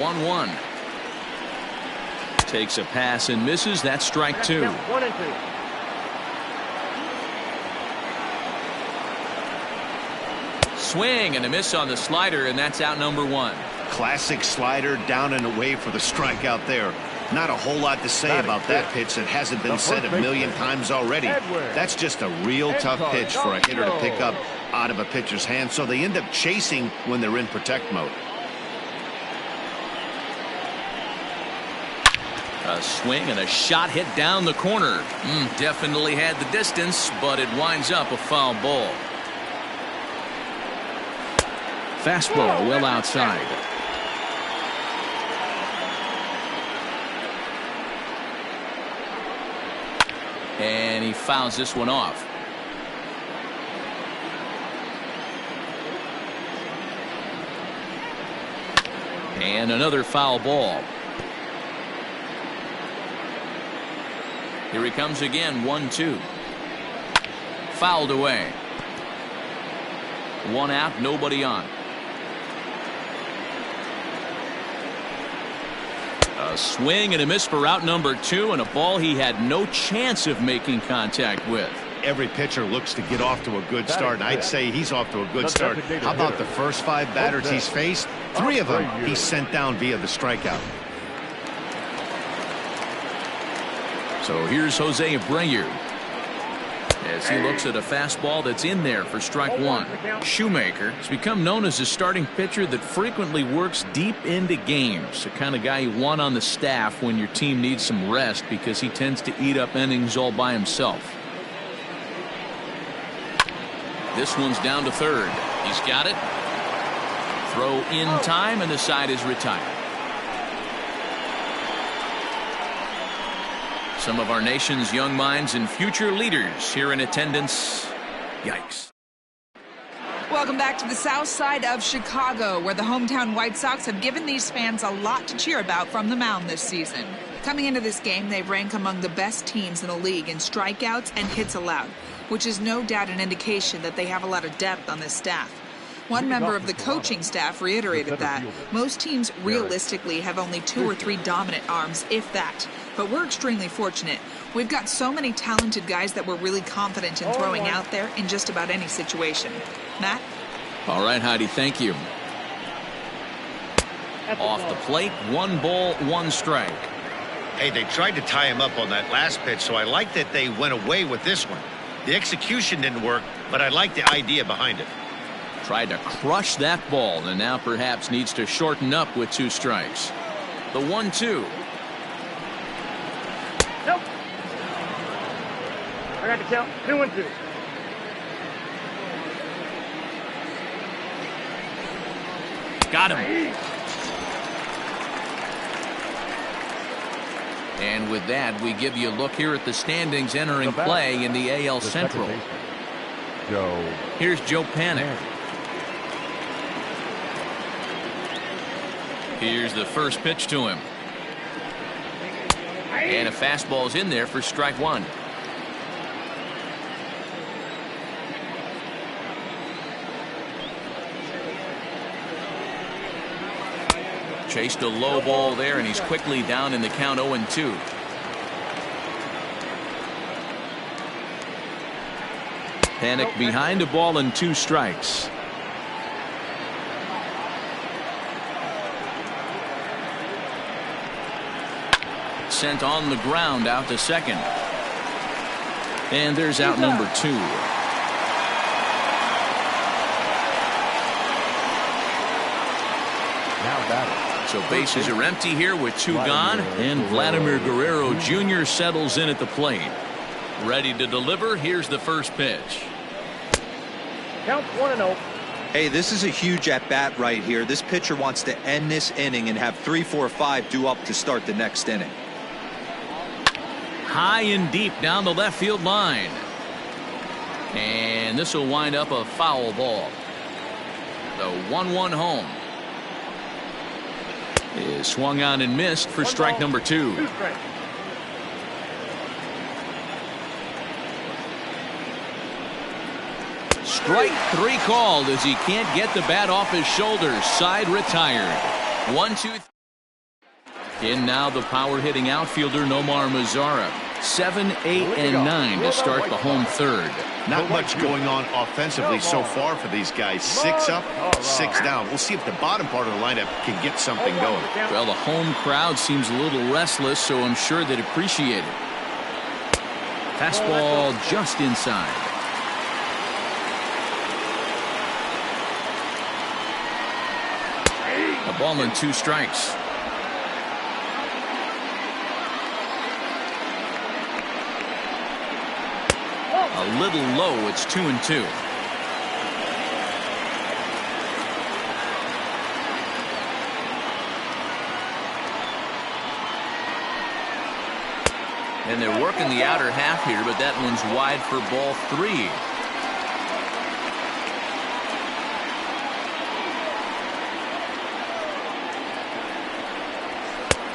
1-1. Takes a pass and misses. That's strike two. 1-2. Swing and a miss on the slider, and that's out number one. Classic slider, down and away for the strikeout there. Not a whole lot to say about that pitch that hasn't been said a million times already. That's just a real tough pitch for a hitter to pick up out of a pitcher's hand, so they end up chasing when they're in protect mode. A swing and a shot hit down the corner. Definitely had the distance, but it winds up a foul ball. Fastball well outside. And he fouls this one off. And another foul ball. Here he comes again, 1-2. Fouled away. One out, nobody on. A swing and a miss for out number two, and a ball he had no chance of making contact with. Every pitcher looks to get off to a good start, and I'd say he's off to a good start. How about the first 5 batters he's faced? 3 of them he's sent down via the strikeout. So here's Jose Abreu as he looks at a fastball that's in there for strike one. Shoemaker has become known as a starting pitcher that frequently works deep into games. The kind of guy you want on the staff when your team needs some rest because he tends to eat up innings all by himself. This one's down to third. He's got it. Throw in time, and the side is retired. Some of our nation's young minds and future leaders here in attendance. Yikes. Welcome back to the south side of Chicago, where the hometown White Sox have given these fans a lot to cheer about from the mound this season. Coming into this game, they rank among the best teams in the league in strikeouts and hits allowed, which is no doubt an indication that they have a lot of depth on this staff. One member of the coaching staff reiterated that most teams realistically have only 2 or 3 dominant arms, if that. But we're extremely fortunate. We've got so many talented guys that we're really confident in throwing out there in just about any situation. Matt? All right, Heidi, thank you. Off the plate, 1 ball, 1 strike. Hey, they tried to tie him up on that last pitch, so I like that they went away with this one. The execution didn't work, but I like the idea behind it. Tried to crush that ball, and now perhaps needs to shorten up with 2 strikes. The 1-2. Nope. I got to count. 2-2. Got him. And with that, we give you a look here at the standings entering play in the AL Central. Here's Joe Panik. Here's the first pitch to him. And a fastball's in there for strike one. Chased a low ball there, and he's quickly down in the count 0-2. Panik behind a ball and 2 strikes. Sent on the ground out to second. And there's out number 2. Now batting. So bases are empty here with 2 gone, and Vladimir Guerrero Jr. settles in at the plate. Ready to deliver. Here's the first pitch. Count 1-0. Hey, this is a huge at-bat right here. This pitcher wants to end this inning and have 3, 4, 5 due up to start the next inning. High and deep down the left field line. And this will wind up a foul ball. The 1-1 home is swung on and missed for strike number 2. 2 strikes. Strike 3 called as he can't get the bat off his shoulders. Side retired. 1-2. In now the power-hitting outfielder Nomar Mazara. 7, 8, and 9 to start the home third. Not much going on offensively so far for these guys. 6 up, 6 down. We'll see if the bottom part of the lineup can get something going. Well, the home crowd seems a little restless, so I'm sure they'd appreciate it. Fastball just inside. A ball and 2 strikes. A little low. It's 2-2. And they're working the outer half here, but that one's wide for ball 3.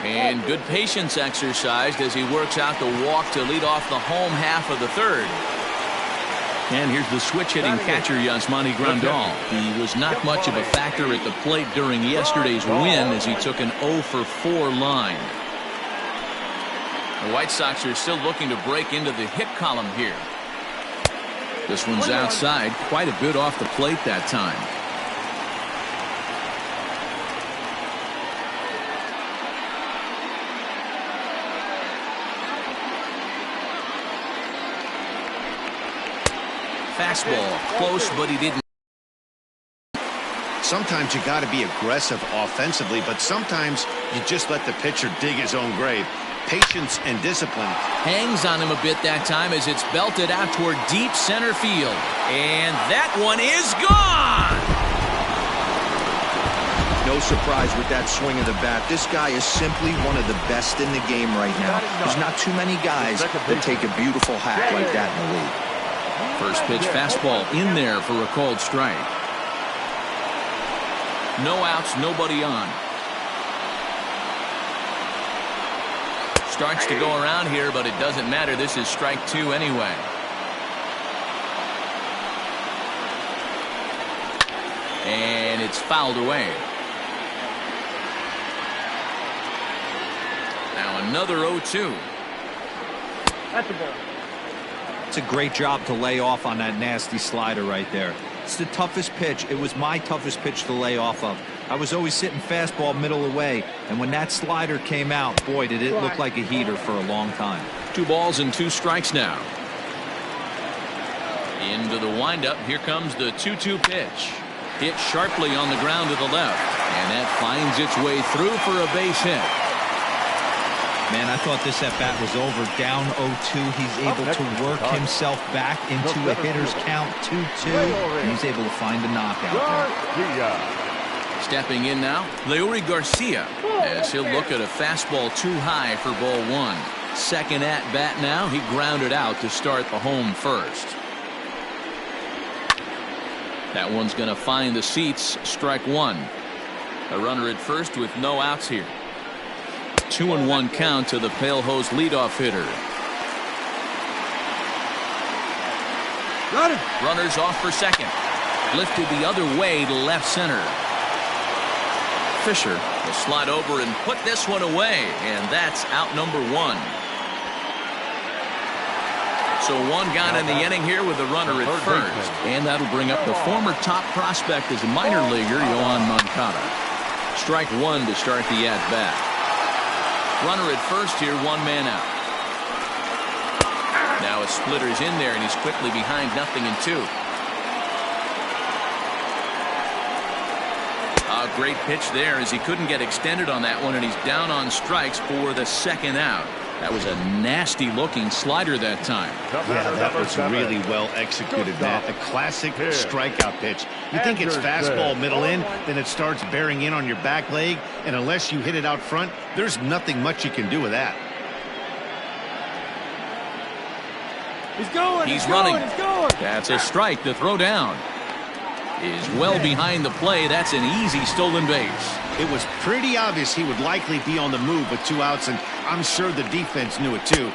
And good patience exercised as he works out the walk to lead off the home half of the third. And here's the switch-hitting catcher, Yasmani Grandal. He was not much of a factor at the plate during yesterday's win as he took an 0-for-4 line. The White Sox are still looking to break into the hit column here. This one's outside, quite a bit off the plate that time. Fastball close, but he didn't. Sometimes you got to be aggressive offensively, but sometimes you just let the pitcher dig his own grave. Patience and discipline. Hangs on him a bit that time as it's belted out toward deep center field. And that one is gone! No surprise with that swing of the bat. This guy is simply one of the best in the game right now. There's not too many guys that take a beautiful hack like that in the league. First pitch fastball in there for a called strike. No outs, nobody on. Starts to go around here, but it doesn't matter. This is strike 2 anyway. And it's fouled away. Now another 0-2. That's the ball. It's a great job to lay off on that nasty slider right there. It's the toughest pitch. It was my toughest pitch to lay off of. I was always sitting fastball middle away, and when that slider came out, boy, did it look like a heater for a long time. 2 balls and 2 strikes now. Into the windup. Here comes the 2-2 pitch. Hit sharply on the ground to the left, and that finds its way through for a base hit. Man, I thought this at-bat was over. Down 0-2. He's able to work himself back into a hitter's count 2-2. And he's able to find a knockout there. Stepping in now, Leury Garcia, as he'll look at a fastball too high for ball 1. Second at-bat now. He grounded out to start the home first. That one's going to find the seats. Strike 1. A runner at first with no outs here. 2-1 count to the Pale Hose leadoff hitter. Runners off for second. Lifted the other way to left center. Fisher will slide over and put this one away, and that's out number 1. So 1 gone in the inning here with a runner at first, and that'll bring up the former top prospect as a minor leaguer, Yohan Moncada. Strike 1 to start the at-bat. Runner at first here, 1 man out. Now a splitter's in there, and he's quickly behind 0-2. A great pitch there as he couldn't get extended on that one, and he's down on strikes for the second out. That was a nasty looking slider that time. Yeah, that was really well executed, Matt. The classic strikeout pitch. You think it's fastball middle in, then it starts bearing in on your back leg, and unless you hit it out front, there's nothing much you can do with that. He's running. That's a strike to throw down. Is well behind the play. That's an easy stolen base. It was pretty obvious he would likely be on the move with 2 outs, and I'm sure the defense knew it too.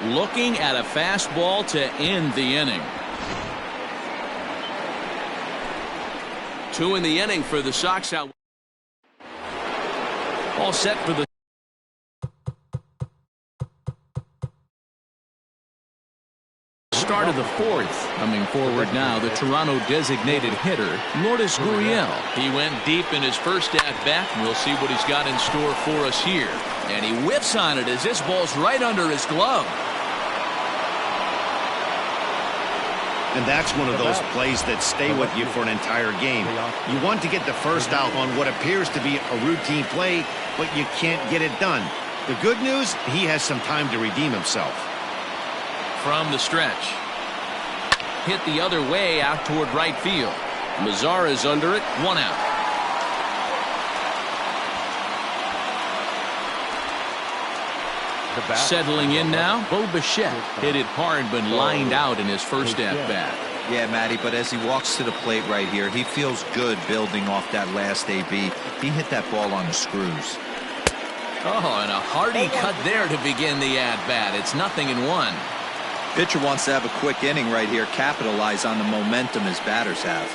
Looking at a fastball to end the inning. 2 in the inning for the Sox out. All set for the start of the fourth. Coming forward now, the Toronto designated hitter, Lourdes Gurriel. He went deep in his first at-bat, and we'll see what he's got in store for us here. And he whiffs on it as this ball's right under his glove. And that's one of those plays that stay with you for an entire game. You want to get the first out on what appears to be a routine play, but you can't get it done. The good news, he has some time to redeem himself. From the stretch. Hit the other way out toward right field. Mazara's under it, 1 out. Settling in now, Bo Bichette hit it hard but lined out in his first at-bat. Yeah, Matty, but as he walks to the plate right here, he feels good building off that last AB. He hit that ball on the screws. Oh, and a hearty cut there to begin the at-bat. It's 0-1. Pitcher wants to have a quick inning right here, capitalize on the momentum his batters have.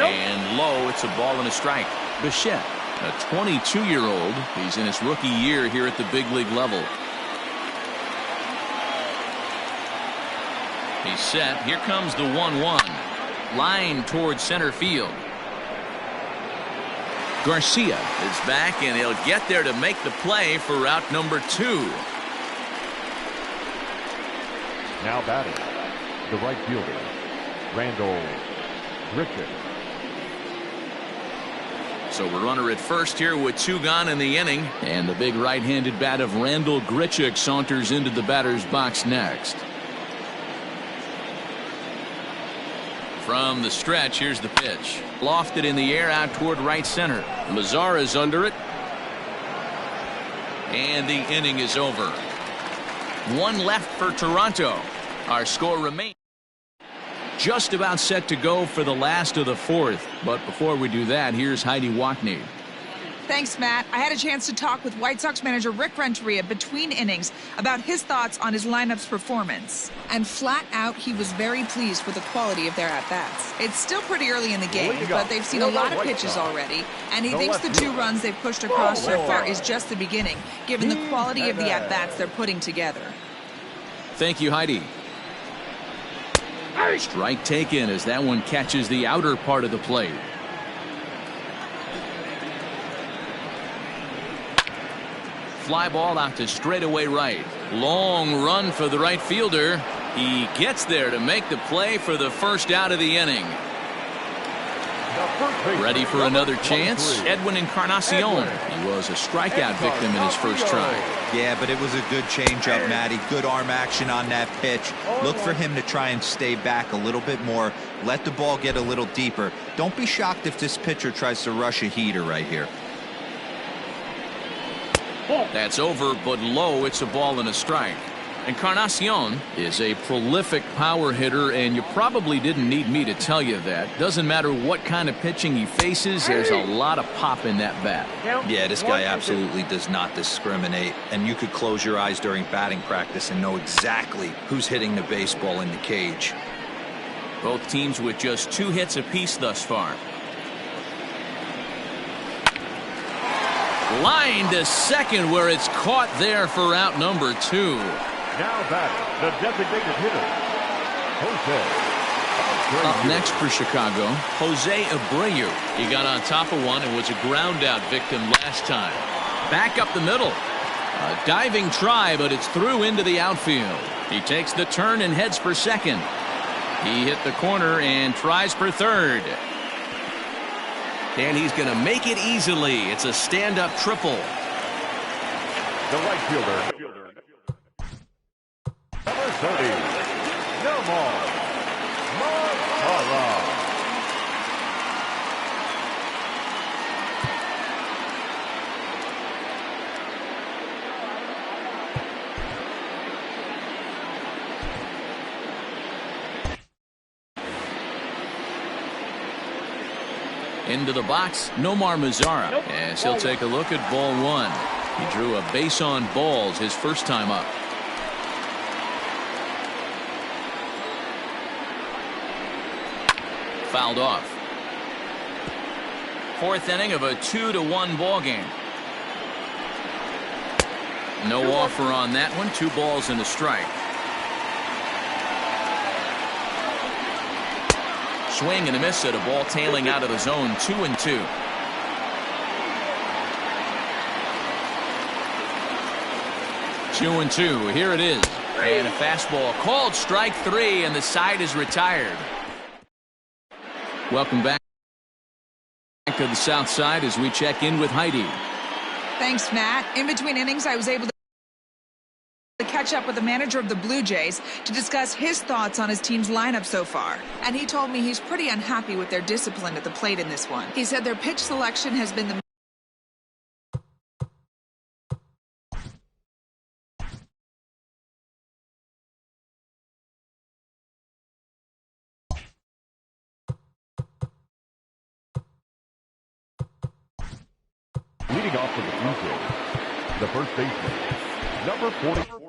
And low, it's a ball and a strike. Bichette, a 22-year-old. He's in his rookie year here at the big league level. He's set. Here comes the 1-1. Line towards center field. Garcia is back, and he'll get there to make the play for route number 2. Now batting, the right fielder, Randall Griffith. So we're runner at first here with 2 gone in the inning, and the big right-handed bat of Randall Grichuk saunters into the batter's box next. From the stretch, here's the pitch. Lofted in the air out toward right center. Mazara's under it. And the inning is over. 1 left for Toronto. Our score remains just about set to go for the last of the fourth. But before we do that, here's Heidi Watney. Thanks, Matt. I had a chance to talk with White Sox manager Rick Renteria between innings about his thoughts on his lineup's performance. And flat out, he was very pleased with the quality of their at-bats. It's still pretty early in the game, but they've seen a lot of pitches already, and he thinks the 2 runs they've pushed across so far is just the beginning, given the quality of the at-bats they're putting together. Thank you, Heidi. Strike taken as that one catches the outer part of the plate. Fly ball out to straightaway right. Long run for the right fielder. He gets there to make the play for the first out of the inning. Ready for another chance? Edwin Encarnacion. He was a strikeout victim in his first try. Yeah, but it was a good changeup, Matty. Good arm action on that pitch. Look for him to try and stay back a little bit more. Let the ball get a little deeper. Don't be shocked if this pitcher tries to rush a heater right here. That's over, but low. It's a ball and a strike. Encarnacion is a prolific power hitter, and you probably didn't need me to tell you that. Doesn't matter what kind of pitching he faces, there's a lot of pop in that bat. Yeah, this guy absolutely does not discriminate, and you could close your eyes during batting practice and know exactly who's hitting the baseball in the cage. Both teams with just 2 hits apiece thus far. Line to second, where it's caught there for out number 2. Now batting, the designated hitter, Jose. Up next for Chicago, Jose Abreu. He got on top of one and was a ground out victim last time. Back up the middle. A diving try, but it's through into the outfield. He takes the turn and heads for second. He hit the corner and tries for third. And he's going to make it easily. It's a stand-up triple. The right fielder, number 30, Nomar Mazara. Into the box, Nomar Mazara, as he'll take a look at ball 1. He drew a base on balls his first time up. Fouled off. 4th inning of a 2-1 ball game. No offer on that one. 2 balls and a strike. swing and a miss at a ball tailing out of the zone, 2-2. Two and two. Here it is. And a fastball called strike three, and the side is retired. Welcome back to the South Side as we check in with Heidi. Thanks, Matt. In between innings, I was able to catch up with the manager of the Blue Jays to discuss his thoughts on his team's lineup so far. And he told me he's pretty unhappy with their discipline at the plate in this one. He said their pitch selection has been the Leading off for the Blue Jays, the first baseman, number 44.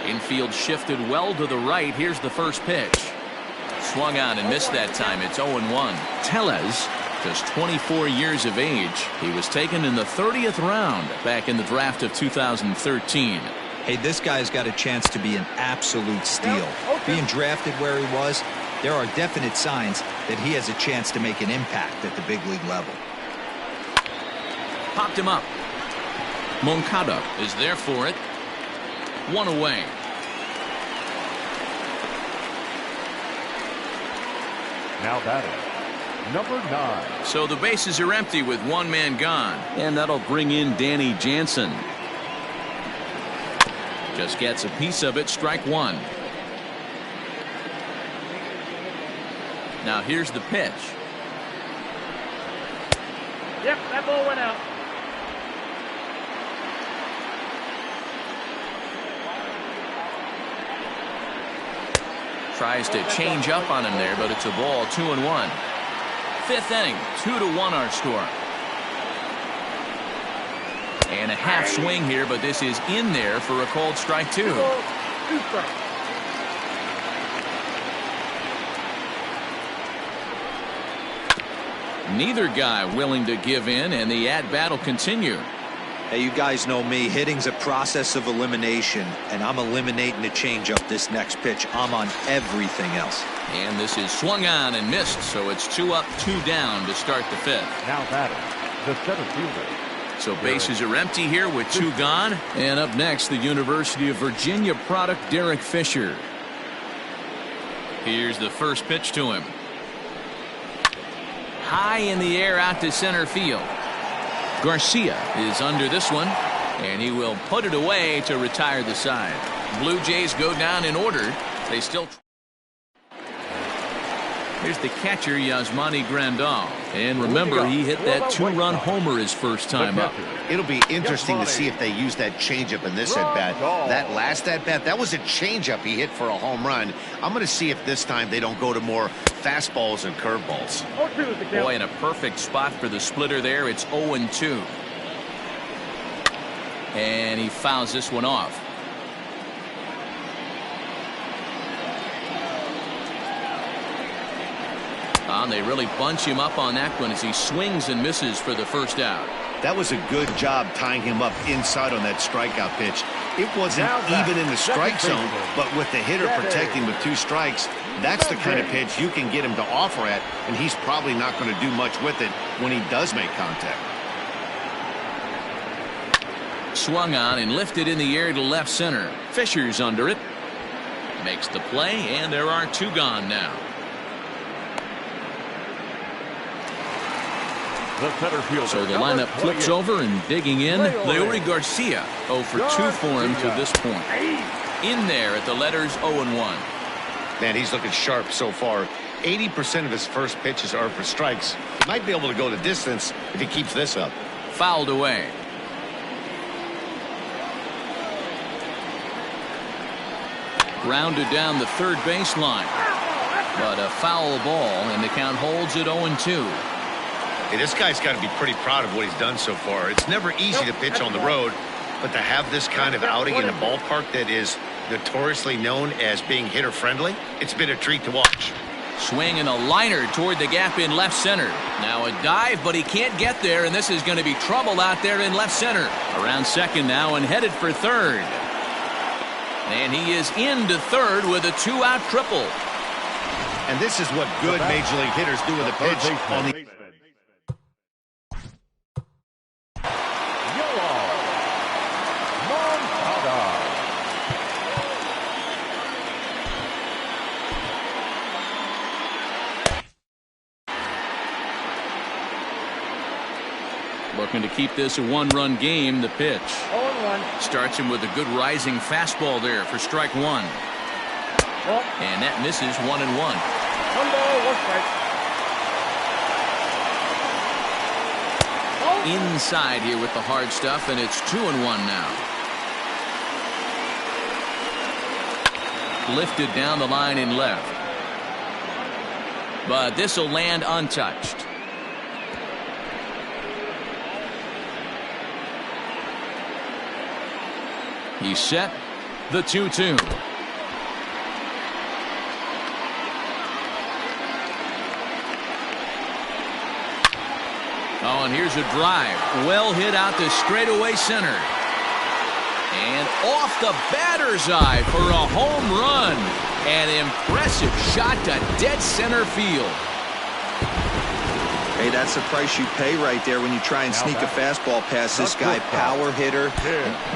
Infield shifted well to the right. Here's the first pitch. Swung on and missed that time. It's 0-1. Tellez, just 24 years of age. He was taken in the 30th round back in the draft of 2013. Hey, this guy's got a chance to be an absolute steal. Being drafted where he was, there are definite signs that he has a chance to make an impact at the big league level. Popped him up. Moncada is there for it. One away. Now batting, number 9. So the bases are empty with one man gone. And that'll bring in Danny Jansen. Just gets a piece of it. Strike one. Now here's the pitch. Yep, that ball went out. Tries to change up on him there, but it's a ball. 2-1. Fifth inning, 2-1 our score. And a half swing here, but this is in there for a called strike two. 2 strikes. Neither guy willing to give in, and the at-bat will continue. Hey, you guys know me. Hitting's a process of elimination, and I'm eliminating the changeup this next pitch. I'm on everything else. And this is swung on and missed, so it's 2 up, 2 down to start the fifth. Now batting, the center fielder. So bases are empty here with 2 gone. And up next, the University of Virginia product, Derek Fisher. Here's the first pitch to him. High in the air out to center field. Garcia is under this one, and he will put it away to retire the side. Blue Jays go down in order. They still. Here's the catcher, Yasmani Grandal. And remember, he hit that 2-run homer his first time up. It'll be interesting to see if they use that changeup in this at-bat. That last at-bat, that was a changeup he hit for a home run. I'm going to see if this time they don't go to more fastballs and curveballs. Boy, in a perfect spot for the splitter there. It's 0-2. And he fouls this one off. They really bunch him up on that one as he swings and misses for the first out. That was a good job tying him up inside on that strikeout pitch. It wasn't even in the strike zone, but with the hitter protecting with 2 strikes, that's the kind of pitch you can get him to offer at, and he's probably not going to do much with it when he does make contact. Swung on and lifted in the air to left center. Fisher's under it. Makes the play, and there are 2 gone now. The center fielder. So the lineup flips over and digging in. Leury Garcia 0 for 2 for him to this point. In there at the letters 0-1. Man, he's looking sharp so far. 80% of his first pitches are for strikes. He might be able to go the distance if he keeps this up. Fouled away. Grounded down the third baseline. But a foul ball, and the count holds at 0-2. Hey, this guy's got to be pretty proud of what he's done so far. It's never easy to pitch on the road, but to have this kind of outing in a ballpark that is notoriously known as being hitter-friendly, it's been a treat to watch. Swing and a liner toward the gap in left center. Now a dive, but he can't get there, and this is going to be trouble out there in left center. Around second now and headed for third. And he is into third with a 2-out triple. And this is what good Major League hitters do with a pitch on the... Looking to keep this a one-run game. The pitch 0-1. starts him with a good rising fastball there for strike one. And that misses 1-1. 1 ball, 1 strike. Inside here with the hard stuff, and it's 2-1 now. Lifted down the line in left. But this will land untouched. He's set. The 2-2. Oh, and here's a drive. Well hit out to straightaway center. And off the batter's eye for a home run. An impressive shot to dead center field. Hey, that's the price you pay right there when you try and sneak a fastball past this guy. Power hitter.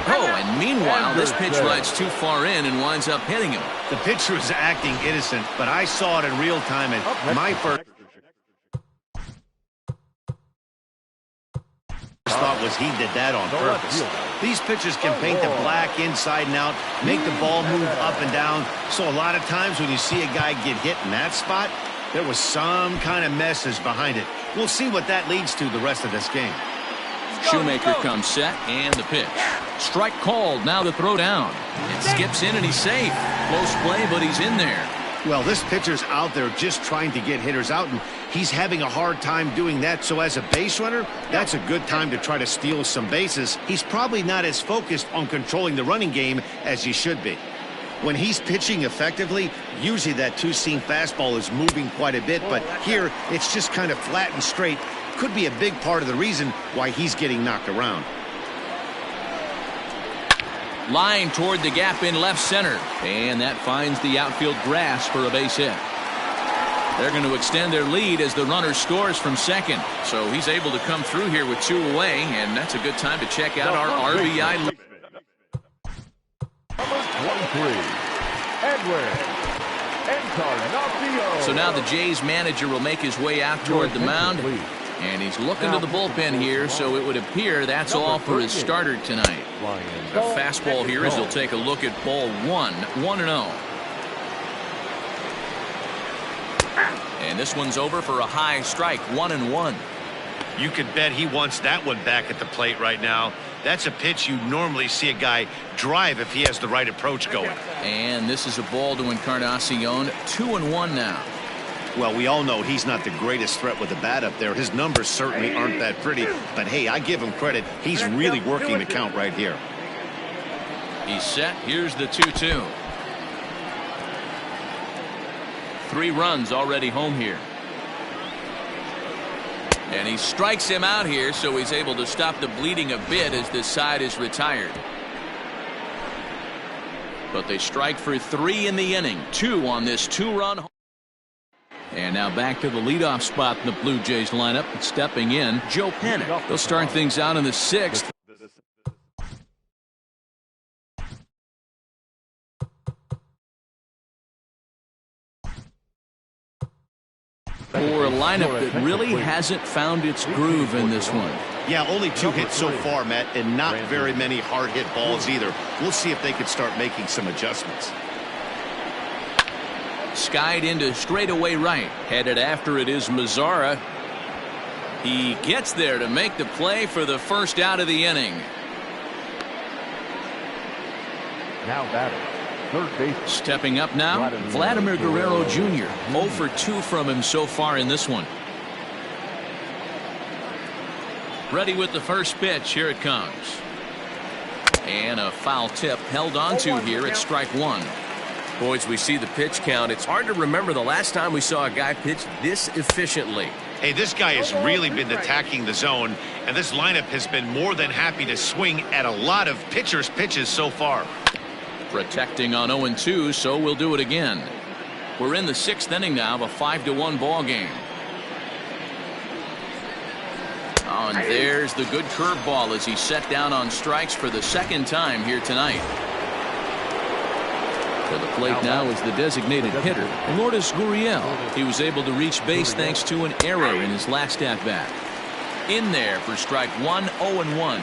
Oh, and meanwhile, this pitch rides too far in and winds up hitting him. The pitcher was acting innocent, but I saw it in real time, and my first thought was he did that on purpose. These pitchers can paint the black inside and out, make the ball move up and down. So a lot of times when you see a guy get hit in that spot, there was some kind of message behind it. We'll see what that leads to the rest of this game. Shoemaker comes set, and the pitch. Strike called, now the throw down. It skips in, and he's safe. Close play, but he's in there. Well, this pitcher's out there just trying to get hitters out, and he's having a hard time doing that. So as a base runner, that's a good time to try to steal some bases. He's probably not as focused on controlling the running game as he should be. When he's pitching effectively, usually that two-seam fastball is moving quite a bit, but here it's just kind of flat and straight. Could be a big part of the reason why he's getting knocked around. Line toward the gap in left center, and that finds the outfield grass for a base hit. They're going to extend their lead as the runner scores from second. So he's able to come through here with 2 away, and that's a good time to check out our RBI lead. So now the Jays manager will make his way out toward the mound, and he's looking to the bullpen here, so it would appear that's all for his starter tonight. A fastball here as he'll take a look at ball 1-0. And this one's over for a high strike, 1-1. You could bet he wants that one back at the plate right now. That's a pitch you normally see a guy drive if he has the right approach going. And this is a ball to Encarnacion, 2-1 now. Well, we all know he's not the greatest threat with the bat up there. His numbers certainly aren't that pretty. But, hey, I give him credit. He's really working the count right here. He's set. Here's the 2-2. 3 runs already home here. And he strikes him out here, so he's able to stop the bleeding a bit as this side is retired. But they strike for 3 in the inning. 2 on this 2-run. And now back to the leadoff spot in the Blue Jays lineup. Stepping in, Joe Pennick. They'll start things out in the 6th. For a lineup that really hasn't found its groove in this one. Yeah, only 2 hits so far, Matt, and not very many hard hit balls either. We'll see if they can start making some adjustments. Skied into straightaway right. Headed after it is Mazzara. He gets there to make the play for the first out of the inning. Now batter. Third base. Stepping up now, Vladimir Guerrero Jr. 0 for 2 from him so far in this one. Ready with the first pitch. Here it comes. And a foul tip held onto here at strike 1. Boys, we see the pitch count. It's hard to remember the last time we saw a guy pitch this efficiently. Hey, this guy has really been attacking the zone, and this lineup has been more than happy to swing at a lot of pitchers' pitches so far. Protecting on 0-2, so we'll do it again. We're in the 6th inning now of a 5-1 ball game. Oh, and there's the good curveball as he's set down on strikes for the 2nd time here tonight. To the plate now is the designated hitter, Lourdes Gurriel. He was able to reach base thanks to an error in his last at-bat. In there for strike 1, 0-1.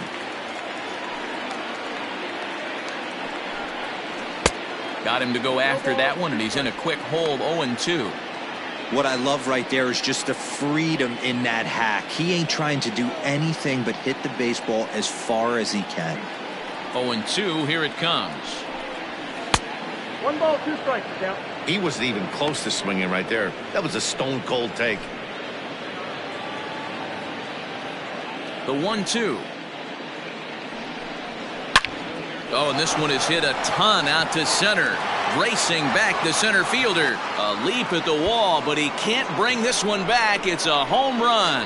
Got him to go after that one, and he's in a quick hold, 0-2. What I love right there is just the freedom in that hack. He ain't trying to do anything but hit the baseball as far as he can. 0-2, here it comes. 1 ball, 2 strikes, count. He wasn't even close to swinging right there. That was a stone cold take. The 1-2. Oh, and this one is hit a ton out to center. Racing back the center fielder. A leap at the wall, but he can't bring this one back. It's a home run.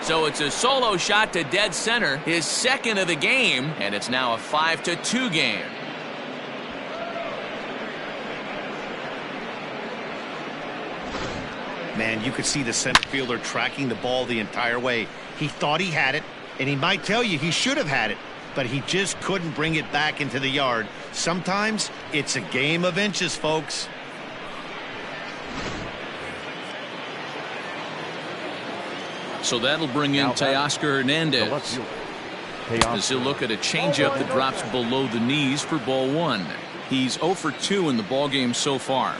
So it's a solo shot to dead center, his 2nd of the game, and it's now a 5-2 game. Man, you could see the center fielder tracking the ball the entire way. He thought he had it, and he might tell you he should have had it, but he just couldn't bring it back into the yard. Sometimes it's a game of inches, folks. So that'll bring in Teoscar Hernandez. As he'll look at a changeup that drops below the knees for ball 1. He's 0 for 2 in the ballgame so far.